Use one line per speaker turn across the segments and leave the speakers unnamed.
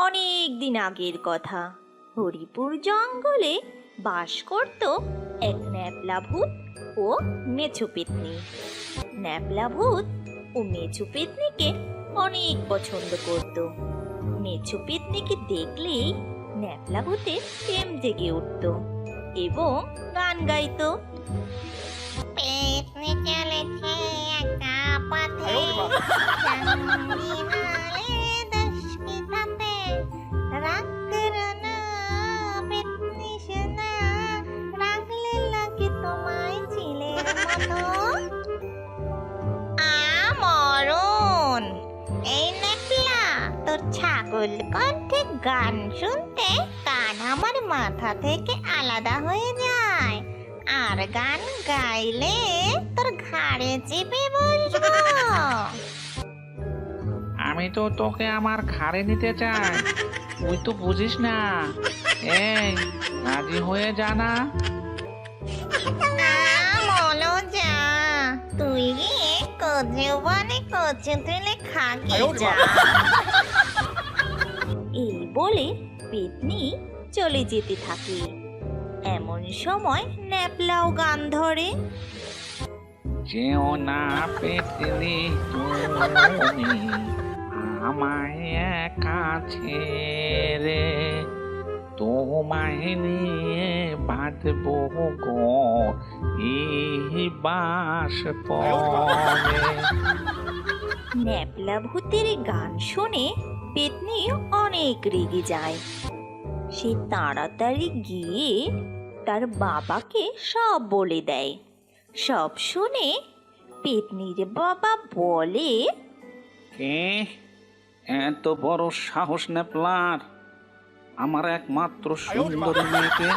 অনেক দিন আগের কথা। হরিপুর জঙ্গলে বাস করত এক ন্যাপলা ভূত ও মেছো পেত্নী। ন্যাপলা ভূত ও মেছো পেত্নীকে অনেক পছন্দ করত। মেছো পেত্নীকে দেখলেই ন্যাপলা ভূতের প্রেম জেগে উঠত এবং গান গাইতো।
পেতনি চলেছে একা পথে, সঙ্গী নালে দশকিতাতে, রাগ করো না পেতনি সোনা, রাখলে লাগে তোমায় চিলের মতো। মরণ! এই নেকলা, তোর ছাগল কণ্ঠে গান শুনতে কান আমার মাথা থেকে আলাদা হয়ে যায়, আর গান গাইলে তোর ঘাড়ে চেপে বসবো।
আমি তো তোকে আমার ঘাড়ে নিতে চাই, তুই তো বুঝিস না। এই রাজি হয়ে যা না।
বলো যা, তুই গিয়ে কচু বনে কচু তুলে খাগে যা।
এই বলে পেত্নী চলে যেতে থাকে। এমন সময় ন্যাপলাও গান ধরে।
যেও না পেতনি তুমি আমায় একা ছেড়ে, তোমায় নিয়ে বাঁধবো গো এই বাস পরে।
ন্যাপলা ভূতের গান শুনে পেত্নী অনেক রেগে যায়। সে তাড়াতাড়ি গিয়ে তার বাবাকে সব বলে দেয়। সব শুনে পেত্নীর বাবা বলে,
কে এত বড় সাহস ন্যাপলার আমার একমাত্র সুন্দর মেয়েকে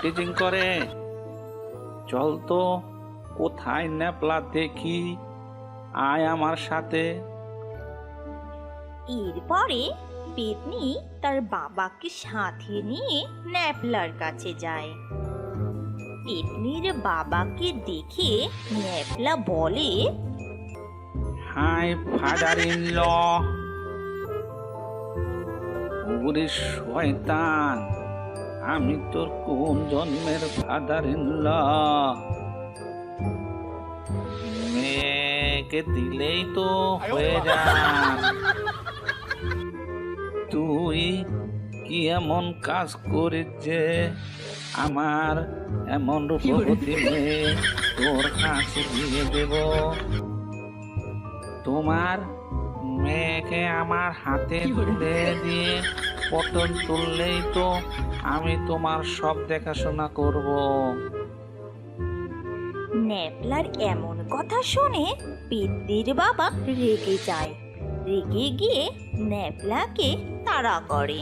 টিচিং করে? চল তো, কোথায় ন্যাপলা দেখি, আয় আমার সাথে।
এরপরে পেত্নী তার বাবাকে সাথে নিয়ে ন্যাপলার কাছে যায়। পেত্নীর বাবাকে দেখে ন্যাপলা বলে,
হাই ফাদার ইন ল। ওরে শয়তান, আমি তোর কোন জন্মের ফাদার ইন ল? মেয়েকে দিলেই তো হয়ে যা। তুই কি এমন কাজ করিস যে আমার এমন রূপবতী মেয়ে তোর কাছে দিয়ে দেব? তোমার মেয়েকে আমার হাতে তুলে দিয়ে পটল তুললেই তো আমি তোমার সব দেখাশোনা করব।
ন্যাপলার এমন কথা শুনে পেত্নীর বাবা রেগে যায়। রেগে গিয়ে ন্যাপলাকে তাড়া করে।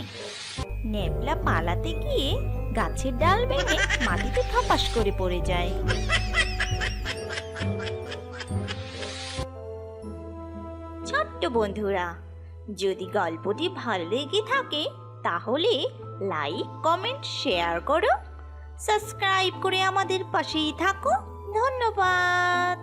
ন্যাপলা পালাতে গিয়ে গাছের ডাল ভেঙে মাটিতে ধপাস করে পড়ে যায়। ছোট্ট বন্ধুরা, যদি গল্পটি ভালো লেগে থাকে তাহলে লাইক, কমেন্ট, শেয়ার করো। সাবস্ক্রাইব করে আমাদের পাশেই থাকো। ধন্যবাদ।